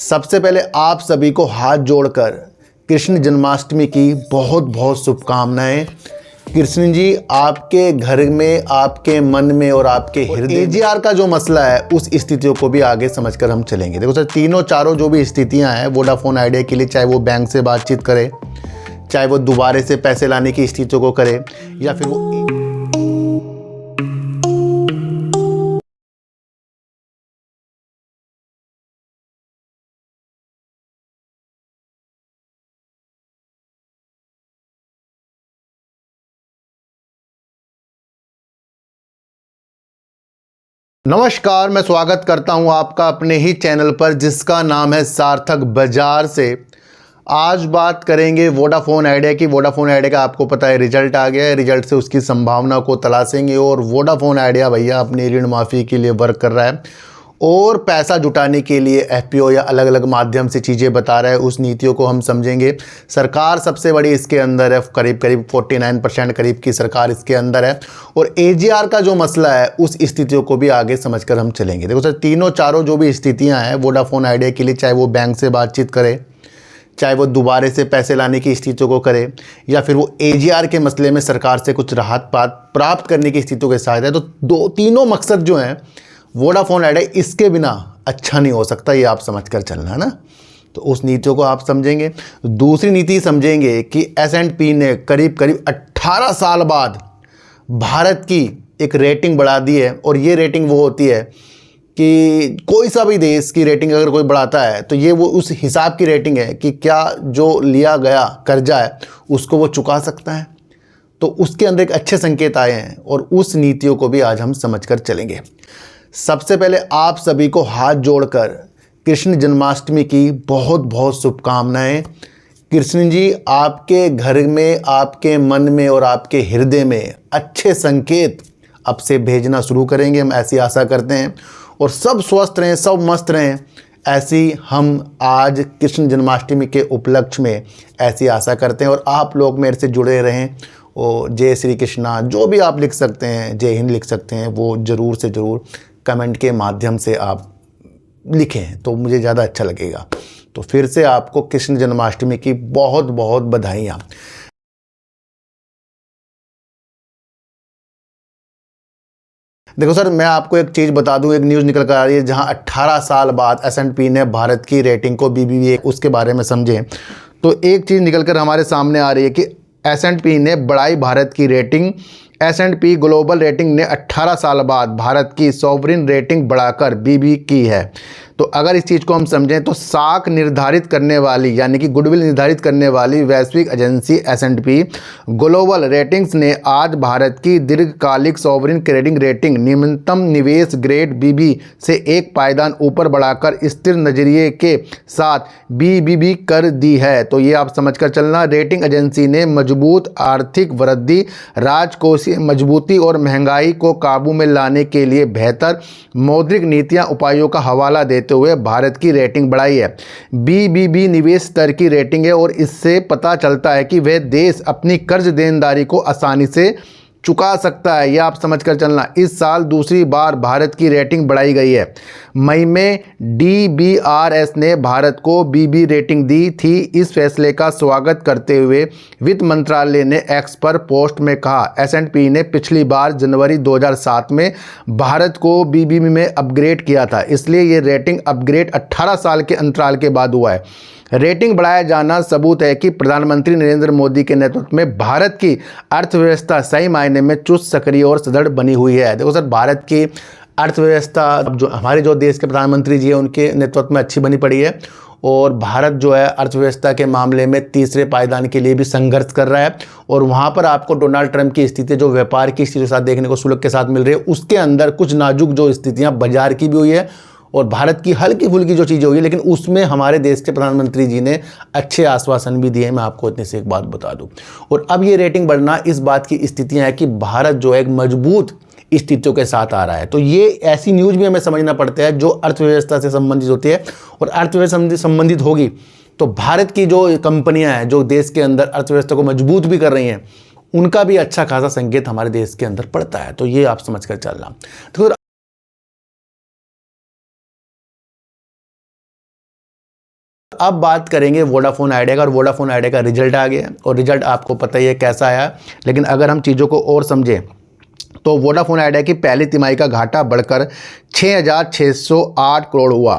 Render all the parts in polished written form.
सबसे पहले आप सभी को हाथ जोड़कर कृष्ण जन्माष्टमी की बहुत बहुत शुभकामनाएं। कृष्ण जी आपके घर में, आपके मन में और आपके हृदय एजीआर का जो मसला है उस स्थितियों को भी आगे समझकर हम चलेंगे। देखो सर, तीनों चारों जो भी स्थितियां हैं वोडाफोन आइडिया के लिए, चाहे वो बैंक से बातचीत करे, चाहे वो दोबारा से पैसे लाने की स्थितियों को करे, या फिर वो नमस्कार, मैं स्वागत करता हूं आपका अपने ही चैनल पर जिसका नाम है सार्थक बाजार से। आज बात करेंगे वोडाफोन आइडिया की। वोडाफोन आइडिया का आपको पता है रिजल्ट आ गया है। रिजल्ट से उसकी संभावना को तलाशेंगे और वोडाफोन आइडिया भैया अपनी ऋण माफ़ी के लिए वर्क कर रहा है और पैसा जुटाने के लिए एफपीओ या अलग अलग माध्यम से चीज़ें बता रहा है। उस नीतियों को हम समझेंगे। सरकार सबसे बड़ी इसके अंदर है, करीब 49% करीब की सरकार इसके अंदर है। और एजीआर का जो मसला है उस स्थितियों को भी आगे समझकर हम चलेंगे। देखो सर, तीनों चारों जो भी स्थितियां हैं वोडाफोन आइडिया के लिए, चाहे वो बैंक से बातचीत करे, चाहे वो दोबारा से पैसे लाने की स्थितियों को करे, या फिर वो एजीआर के मसले में सरकार से कुछ राहत प्राप्त करने की स्थितियों के साथ है, तो तीनों मकसद जो हैं वोडाफोन आइडिया इसके बिना अच्छा नहीं हो सकता। ये आप समझकर चलना है ना। तो उस नीतियों को आप समझेंगे। दूसरी नीति समझेंगे कि S&P ने करीब 18 साल बाद भारत की एक रेटिंग बढ़ा दी है। और ये रेटिंग वो होती है कि कोई सा भी देश की रेटिंग अगर कोई बढ़ाता है तो ये वो उस हिसाब की रेटिंग है कि क्या जो लिया गया कर्जा है उसको वो चुका सकता है। तो उसके अंदर एक अच्छे संकेत आए हैं और उस नीतियों को भी आज हम समझकर चलेंगे। सबसे पहले आप सभी को हाथ जोड़कर कृष्ण जन्माष्टमी की बहुत बहुत शुभकामनाएं। कृष्ण जी आपके घर में, आपके मन में और आपके हृदय में अच्छे संकेत अब से भेजना शुरू करेंगे, हम ऐसी आशा करते हैं। और सब स्वस्थ रहें, सब मस्त रहें, ऐसी हम आज कृष्ण जन्माष्टमी के उपलक्ष्य में ऐसी आशा करते हैं। और आप लोग मेरे से जुड़े रहें। और जय श्री कृष्णा जो भी आप लिख सकते हैं, जय हिंद लिख सकते हैं, वो ज़रूर से ज़रूर कमेंट के माध्यम से आप लिखें तो मुझे ज़्यादा अच्छा लगेगा। तो फिर से आपको कृष्ण जन्माष्टमी की बहुत बहुत बधाइयाँ। देखो सर, मैं आपको एक चीज़ बता दूं, एक न्यूज़ निकल कर आ रही है जहां 18 साल बाद S&P ने भारत की रेटिंग को BBB उसके बारे में समझें तो एक चीज़ निकल कर हमारे सामने आ रही है कि S&P ने बढ़ाई भारत की रेटिंग। S&P ग्लोबल रेटिंग ने 18 साल बाद भारत की सॉवरिन रेटिंग बढ़ाकर BB की है। तो अगर इस चीज़ को हम समझें तो साख निर्धारित करने वाली यानी कि गुडविल निर्धारित करने वाली वैश्विक एजेंसी S&P ग्लोबल रेटिंग्स ने आज भारत की दीर्घकालिक सॉवरिन क्रेडिट रेटिंग न्यूनतम निवेश ग्रेड BB से एक पायदान ऊपर बढ़ाकर स्थिर नजरिए के साथ BBB कर दी है। तो ये आप समझकर चलना। रेटिंग एजेंसी ने मजबूत आर्थिक वृद्धि, राजकोषीय मजबूती और महंगाई को काबू में लाने के लिए बेहतर मौद्रिक नीतियां उपायों का हवाला देते हुए भारत की रेटिंग बढ़ाई है। BBB निवेश स्तर की रेटिंग है और इससे पता चलता है कि वह देश अपनी कर्ज देनदारी को आसानी से चुका सकता है। यह आप समझकर चलना। इस साल दूसरी बार भारत की रेटिंग बढ़ाई गई है। मई में DBRS ने भारत को BB रेटिंग दी थी। इस फैसले का स्वागत करते हुए वित्त मंत्रालय ने एक्स पर पोस्ट में कहा, S&P ने पिछली बार जनवरी 2007 में भारत को BB में अपग्रेड किया था, इसलिए ये रेटिंग अपग्रेड 18 साल के अंतराल के बाद हुआ है। रेटिंग बढ़ाया जाना सबूत है कि प्रधानमंत्री नरेंद्र मोदी के नेतृत्व में भारत की अर्थव्यवस्था सही मायने में चुस्त, सक्रिय और सुदृढ़ बनी हुई है। देखो सर, भारत की अर्थव्यवस्था जो हमारे जो देश के प्रधानमंत्री जी हैं उनके नेतृत्व में अच्छी बनी पड़ी है। और भारत जो है अर्थव्यवस्था के मामले में तीसरे पायदान के लिए भी संघर्ष कर रहा है। और वहाँ पर आपको डोनाल्ड ट्रंप की स्थिति जो व्यापार की स्थिति के साथ देखने को शुल्क के साथ मिल रही है, उसके अंदर कुछ नाजुक जो स्थितियाँ बाजार की भी हुई है और भारत की हल्की फुल्की जो चीज़ें हुई है, लेकिन उसमें हमारे देश के प्रधानमंत्री जी ने अच्छे आश्वासन भी दिए। मैं आपको इतने से एक बात बता दूं। और अब ये रेटिंग बढ़ना इस बात की स्थितियां हैं कि भारत जो है एक मजबूत स्थितियों के साथ आ रहा है। तो ये ऐसी न्यूज़ भी हमें समझना पड़ता है जो अर्थव्यवस्था से संबंधित होती है। और अर्थव्यवस्था से संबंधित होगी तो भारत की जो कंपनियां हैं जो देश के अंदर अर्थव्यवस्था को मजबूत भी कर रही हैं, उनका भी अच्छा खासा संकेत हमारे देश के अंदर पड़ता है। तो ये आप समझ कर चलना। तो अब बात करेंगे वोडाफोन आइडिया का, और वोडाफोन आइडिया का रिजल्ट आ गया और रिजल्ट आपको पता ही है कैसा आया। लेकिन अगर हम चीज़ों को और समझें तो वोडाफोन आइडिया की पहली तिमाही का घाटा बढ़कर 6,608 करोड़ हुआ।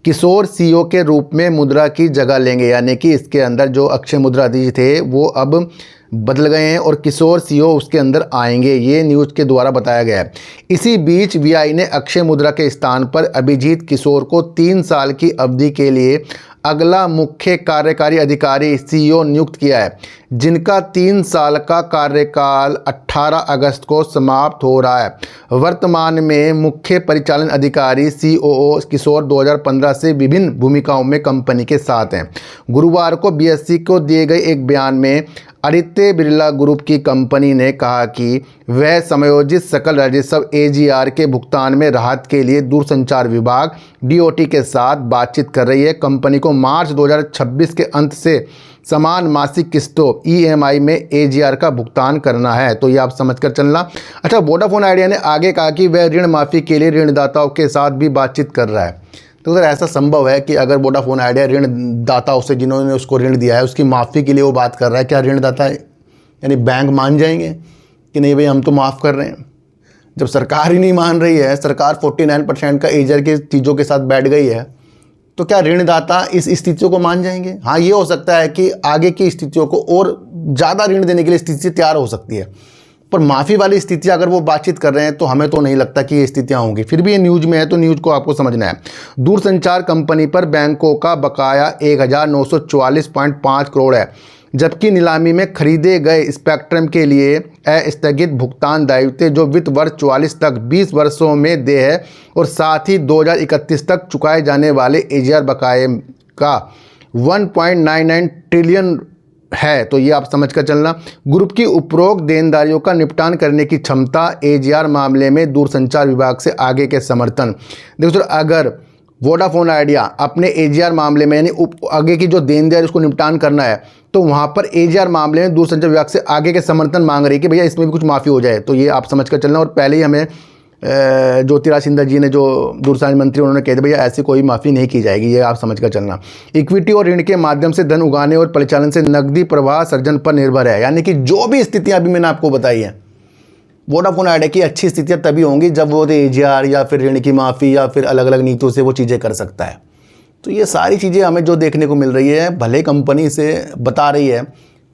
किशोर सीईओ के रूप में मुद्रा की जगह लेंगे, यानी कि इसके अंदर जो अक्षय मुद्रा जी थे वो अब बदल गए हैं और किशोर सीईओ उसके अंदर आएंगे, ये न्यूज़ के द्वारा बताया गया है। इसी बीच वीआई ने अक्षय मुद्रा के स्थान पर अभिजीत किशोर को 3 साल की अवधि के लिए अगला मुख्य कार्यकारी अधिकारी सीईओ नियुक्त किया है, जिनका 3 साल का कार्यकाल 18 अगस्त को समाप्त हो रहा है। वर्तमान में मुख्य परिचालन अधिकारी सीओओ किशोर 2015 से विभिन्न भूमिकाओं में कंपनी के साथ हैं। गुरुवार को बीएसई को दिए गए एक बयान में आदित्य बिरला ग्रुप की कंपनी ने कहा कि वह समयोजित सकल राजस्व एजीआर के भुगतान में राहत के लिए दूरसंचार विभाग डीओटी के साथ बातचीत कर रही है। कंपनी को मार्च 2026 के अंत से समान मासिक किस्तों ईएमआई में एजीआर का भुगतान करना है, तो ये आप समझकर चलना। अच्छा, वोडाफोन आइडिया ने आगे कहा कि वह ऋण माफ़ी के लिए ऋणदाताओं के साथ भी बातचीत कर रहा है। तो अगर ऐसा संभव है कि अगर वोडाफोन आइडिया ऋणदाताओं से जिन्होंने उसको ऋण दिया है उसकी माफ़ी के लिए वो बात कर रहा है, क्या ऋणदाता यानी बैंक मान जाएंगे कि नहीं भाई हम तो माफ़ कर रहे हैं? जब सरकार ही नहीं मान रही है, सरकार 49% का एजीआर की चीज़ों के साथ बैठ गई है, तो क्या ऋणदाता इस स्थितियों को मान जाएंगे? हाँ, ये हो सकता है कि आगे की स्थितियों को और ज़्यादा ऋण देने के लिए स्थिति तैयार हो सकती है, पर माफ़ी वाली स्थिति अगर वो बातचीत कर रहे हैं तो हमें तो नहीं लगता कि ये स्थितियां होंगी। फिर भी ये न्यूज़ में है तो न्यूज़ को आपको समझना है। दूरसंचार कंपनी पर बैंकों का बकाया 1,944.5 करोड़ है, जबकि नीलामी में खरीदे गए स्पेक्ट्रम के लिए अस्थगित भुगतान दायित्व जो वित्त वर्ष 44 तक 20 वर्षों में देय है और साथ ही 2031 तक चुकाए जाने वाले एजीआर बकाये का 1.99 ट्रिलियन है, तो ये आप समझ कर चलना। ग्रुप की उपरोक्त देनदारियों का निपटान करने की क्षमता, एजीआर मामले में दूरसंचार विभाग से आगे के समर्थन। देखो सर, अगर वोडाफोन आइडिया अपने एजीआर मामले में यानी आगे की जो देनदारी उसको निपटान करना है, तो वहाँ पर एजीआर मामले में दूरसंचार विभाग से आगे के समर्थन मांग रही है कि भैया इसमें भी कुछ माफ़ी हो जाए, तो ये आप समझ कर चलना। और पहले ही हमें ज्योतिराज सिंधिया जी ने जो दूरसंचार मंत्री उन्होंने कह दिया भैया ऐसी कोई माफ़ी नहीं की जाएगी, ये आप समझ कर चलना। इक्विटी और ऋण के माध्यम से धन उगाने और परिचालन से नकदी प्रवाह सर्जन पर निर्भर है, यानी कि जो भी स्थितियां अभी मैंने आपको बताई हैं, वोडाफोन आइडिया की अच्छी स्थितियां तभी होंगी जब वो एजीआर या फिर ऋण की माफ़ी या फिर अलग अलग नीतियों से वो चीज़ें कर सकता है। तो ये सारी चीज़ें हमें जो देखने को मिल रही है, भले कंपनी से बता रही है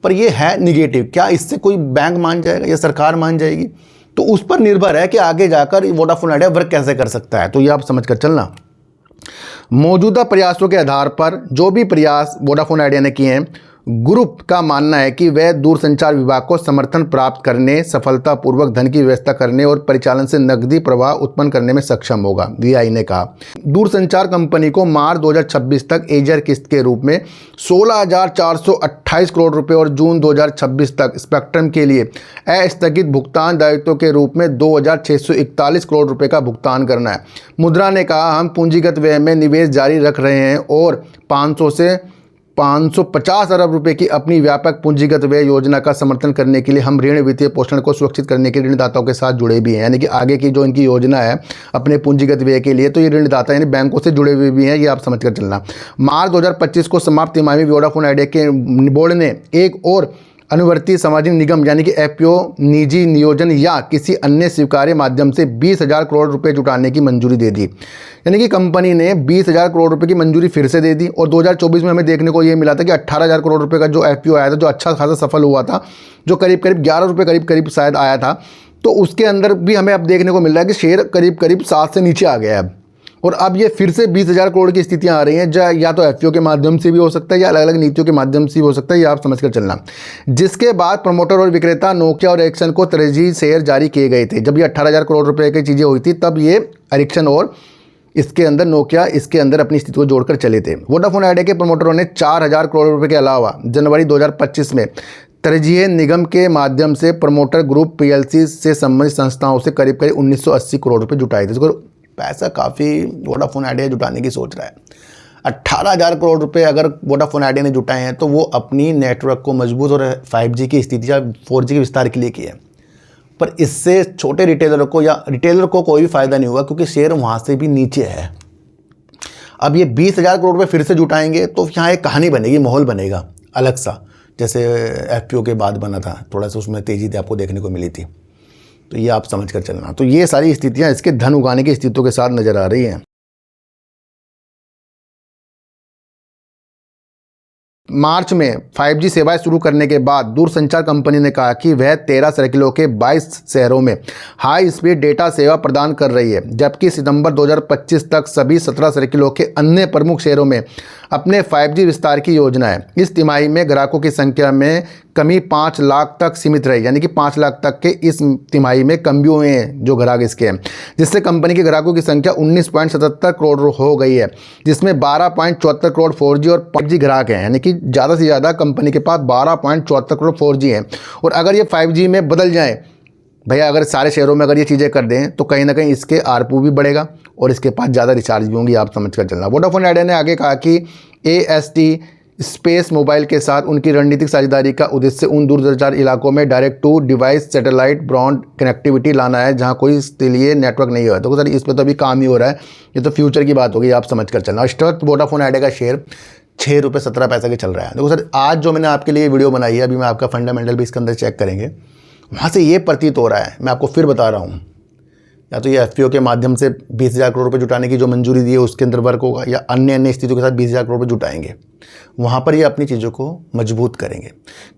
पर ये है निगेटिव। क्या इससे कोई बैंक मान जाएगा या सरकार मान जाएगी? तो उस पर निर्भर है कि आगे जाकर वोडाफोन आइडिया वर्क कैसे कर सकता है, तो ये आप समझ कर चलना। मौजूदा प्रयासों के आधार पर जो भी प्रयास वोडाफोन आइडिया ने किए हैं, ग्रुप का मानना है कि वह दूरसंचार विभाग को समर्थन प्राप्त करने, सफलतापूर्वक धन की व्यवस्था करने और परिचालन से नकदी प्रवाह उत्पन्न करने में सक्षम होगा, वीआई ने कहा। दूरसंचार कंपनी को मार्च 2026 तक एजीआर किस्त के रूप में 16,428 करोड़ रुपए और जून 2026 तक स्पेक्ट्रम के लिए अस्थगित भुगतान दायित्वों के रूप में 2,641 करोड़ रुपए का भुगतान करना है। मुद्रा ने कहा, हम पूंजीगत व्यय में निवेश जारी रख रहे हैं और 500 से 550 अरब रुपए की अपनी व्यापक पूंजीगत व्यय योजना का समर्थन करने के लिए हम ऋण वित्तीय पोषण को सुरक्षित करने के ऋणदाताओं के साथ जुड़े भी हैं, यानी कि आगे की जो इनकी योजना है अपने पूंजीगत व्यय के लिए, तो ये ऋणदाता यानी बैंकों से जुड़े हुए भी हैं, ये आप समझ कर चलना। मार्च 2025 को समाप्त तिमाही में वोडाफोन आइडिया के बोर्ड ने एक और अनुवर्ती सामाजिक निगम यानी कि एफपीओ निजी नियोजन या किसी अन्य स्वीकार्य माध्यम से 20,000 करोड़ रुपए जुटाने की मंजूरी दे दी। यानी कि कंपनी ने 20,000 करोड़ रुपए की मंजूरी फिर से दे दी और 2024 में हमें देखने को ये मिला था कि 18,000 करोड़ रुपए का जो एफपीओ आया था, जो अच्छा खासा सफल हुआ था, जो करीब करीब 11 रुपये करीब शायद आया था, तो उसके अंदर भी हमें अब देखने को मिल रहा है कि शेयर करीब 7 से नीचे आ गया है। और अब ये फिर से 20,000 करोड़ की स्थितियां आ रही हैं, या तो एफपीओ के माध्यम से भी हो सकता है या अलग अलग नीतियों के माध्यम से भी हो सकता है, ये आप समझ कर चलना। जिसके बाद प्रमोटर और विक्रेता नोकिया और एरिक्सन को तरजीही शेयर जारी किए गए थे। जब ये 18,000 करोड़ रुपए की चीज़ें हुई थी तब ये एरिक्सन और इसके अंदर नोकिया इसके अंदर अपनी स्थिति को जोड़कर चले थे। वोडाफोन आइडिया के प्रमोटरों ने 4,000 करोड़ रुपये के अलावा जनवरी 2025 में तरजीही निगम के माध्यम से प्रमोटर ग्रुप पीएलसी से संबंधित संस्थाओं से करीब 1980 करोड़ रुपये जुटाए थे। पैसा काफ़ी वोडाफोन आइडिया जुटाने की सोच रहा है। 18,000 करोड़ रुपए अगर वोडाफोन आइडिया ने जुटाए हैं तो वो अपनी नेटवर्क को मजबूत और 5G की स्थिति या 4G के विस्तार के लिए किए हैं, पर इससे छोटे रिटेलर को या रिटेलर को कोई भी फायदा नहीं हुआ क्योंकि शेयर वहाँ से भी नीचे है। अब ये 20,000 करोड़ रुपये फिर से जुटाएंगे तो यहाँ एक कहानी बनेगी, माहौल बनेगा अलग सा, जैसे FPO के बाद बना था, थोड़ा सा उसमें तेज़ी थी आपको देखने को मिली थी। तो ये आप समझ कर चलना। तो ये सारी स्थितियाँ इसके धन उगाने की स्थितियों के साथ नज़र आ रही हैं। मार्च में 5G सेवाएं शुरू करने के बाद दूरसंचार कंपनी ने कहा कि वह 13 सर्किलों के 22 शहरों में हाई स्पीड डेटा सेवा प्रदान कर रही है, जबकि सितंबर 2025 तक सभी 17 सर्किलों के अन्य प्रमुख शहरों में अपने 5G विस्तार की योजना है। इस तिमाही में ग्राहकों की संख्या में कमी 5 लाख तक सीमित रही, यानी कि 5 लाख तक के इस तिमाही में कम भी हुए हैं जो ग्राहक इसके हैं, जिससे कंपनी के ग्राहकों की संख्या 19.77 करोड़ हो गई है, जिसमें 12.74 करोड़ 4G और 5G ग्राहक हैं, यानी कि ज़्यादा से ज़्यादा कंपनी के पास 12.74 करोड़ 4G हैं। और अगर ये 5G में बदल जाए भैया, अगर सारे शहरों में अगर ये चीज़ें कर दें तो कहीं ना कहीं इसके ARPU भी बढ़ेगा और इसके पास ज़्यादा रिचार्ज भी होंगी, आप समझ कर चलना। वोडाफोन आइडिया ने आगे कहा कि AST स्पेस मोबाइल के साथ उनकी रणनीतिक साझेदारी का उद्देश्य उन दूरदराज इलाकों में direct to device satellite broad connectivity लाना है जहां कोई इसके लिए नेटवर्क नहीं हुआ। तो सर इस पर तो अभी काम ही हो रहा है, ये तो फ्यूचर की बात होगी, आप समझ कर चलना। इस वक्त वोडाफोन आइडिया का शेयर 6 रुपये 17 पैसे के चल रहा है। देखो सर, आज जो मैंने आपके लिए वीडियो बनाई है, अभी मैं आपका फंडामेंटल भी इसके अंदर चेक करेंगे, वहाँ से ये प्रतीत हो रहा है, मैं आपको फिर बता रहा हूँ, या तो ये FPO के माध्यम से 20,000 करोड़ रुपये जुटाने की जो मंजूरी दी है उसके अंदर वर्क होगा, या अन्य स्थितियों के साथ 20,000 करोड़ रुपये जुटाएंगे, वहाँ पर ये अपनी चीज़ों को मजबूत करेंगे।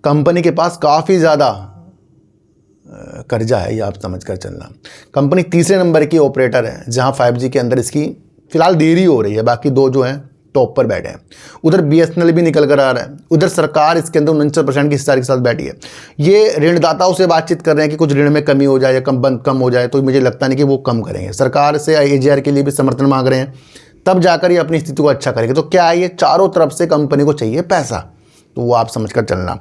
कंपनी के पास काफ़ी ज़्यादा कर्जा है, ये आप समझ कर चलना। कंपनी तीसरे नंबर की ऑपरेटर है जहाँ 5G के अंदर इसकी फ़िलहाल देरी हो रही है, बाकी दो जो हैं टॉप पर बैठे हैं। उधर BSNL भी निकल कर आ रहा है, उधर सरकार इसके अंदर 49% की हिस्सेदारी के साथ बैठी है। ये ऋणदाताओं से बातचीत कर रहे हैं कि कुछ ऋण में कमी हो जाए या कम हो जाए, तो मुझे लगता नहीं कि वो कम करेंगे। सरकार से AGR के लिए भी समर्थन मांग रहे हैं, तब जाकर ये अपनी स्थिति को अच्छा करेंगे। तो क्या है, ये चारों तरफ से कंपनी को चाहिए पैसा, तो वो आप समझ कर चलना।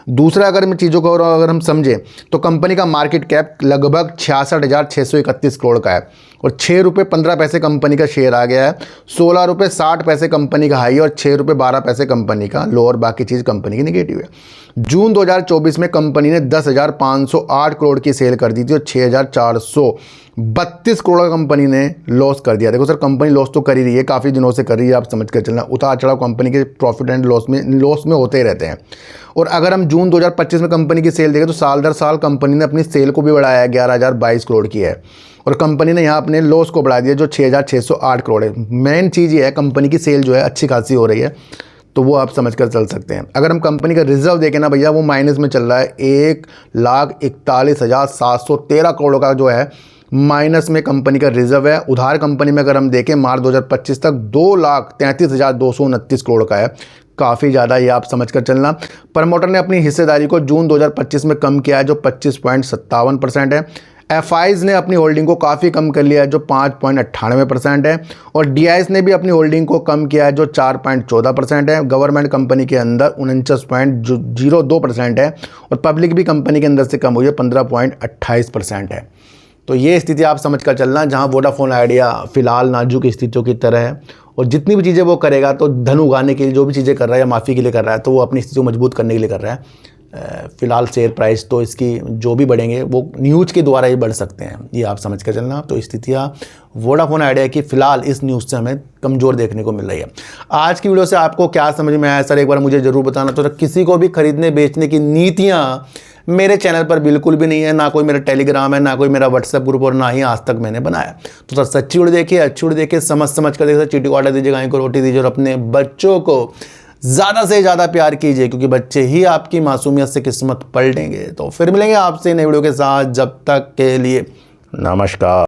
दूसरा अगर मैं चीज़ों को और अगर हम समझें तो कंपनी का मार्केट कैप लगभग 66,631 करोड़ का है और 6 रुपये 15 पैसे कंपनी का शेयर आ गया है। 16 रुपये 60 पैसे कंपनी का हाई और 6 रुपये 12 पैसे कंपनी का लो, और बाकी चीज़ कंपनी की निगेटिव है। जून 2024 में कंपनी ने 10,508 करोड़ की सेल कर दी थी और 6,432 करोड़ का कंपनी ने लॉस कर दिया। देखो सर, कंपनी लॉस तो कर ही रही है, काफ़ी दिनों से कर रही है, आप समझ कर चलना। उतार चढ़ाव कंपनी के प्रॉफिट एंड लॉस में होते ही रहते हैं। और अगर हम जून 2025 में कंपनी की सेल देखें तो साल दर साल कंपनी ने अपनी सेल को भी बढ़ाया है, 11,022 करोड़ की है, और कंपनी ने यहाँ अपने लॉस को बढ़ा दिया जो 6,608 करोड़ है। मेन चीज़ ये है, कंपनी की सेल जो है अच्छी खासी हो रही है, तो वो आप समझ कर चल सकते हैं। अगर हम कंपनी का रिजर्व देखें ना भैया, वो माइनस में चल रहा है, 1,41,713 करोड़ का जो है माइनस में कंपनी का रिजर्व है। उधार कंपनी में अगर हम देखें मार्च 2025 तक 2,33,229 करोड़ का है, काफ़ी ज़्यादा, ये आप समझ कर चलना। प्रमोटर ने अपनी हिस्सेदारी को जून 2025 में कम किया है जो 25.57% है। FIs ने अपनी होल्डिंग को काफ़ी कम कर लिया है जो 5.98% है, और DIs ने भी अपनी होल्डिंग को कम किया है जो 4.14% है। गवर्नमेंट कंपनी के अंदर 49.02% है, और पब्लिक भी कंपनी के अंदर से कम हुई है, 15.28% है। तो ये स्थिति आप समझ कर चलना, जहाँ वोडाफोन आइडिया फ़िलहाल नाजुक स्थितियों की तरह है, और जितनी भी चीज़ें वो करेगा तो धन उगाने के लिए जो भी चीज़ें कर रहा है या माफ़ी के लिए कर रहा है, तो वो अपनी स्थिति को मजबूत करने के लिए कर रहा है। फ़िलहाल शेयर प्राइस तो इसकी जो भी बढ़ेंगे वो न्यूज़ के द्वारा ही बढ़ सकते हैं, ये आप समझ कर चलना। तो स्थितियाँ वोडाफोन आइडिया की फ़िलहाल इस न्यूज़ से हमें कमज़ोर देखने को मिल रही है। आज की वीडियो से आपको क्या समझ में आया सर, एक बार मुझे ज़रूर बताना। तो किसी को भी खरीदने बेचने की नीतियाँ मेरे चैनल पर बिल्कुल भी नहीं है, ना कोई मेरा टेलीग्राम है, ना कोई मेरा व्हाट्सएप ग्रुप, और ना ही आज तक मैंने बनाया। तो सर सच्ची वीडियो देखिए, अच्छी वीडियो देखिए, समझ कर देखिए, चीटी को आटा दीजिए, गाय को रोटी दीजिए, और अपने बच्चों को ज़्यादा से ज़्यादा प्यार कीजिए, क्योंकि बच्चे ही आपकी मासूमियत से किस्मत पलटेंगे। तो फिर मिलेंगे आपसे नई वीडियो के साथ, जब तक के लिए नमस्कार।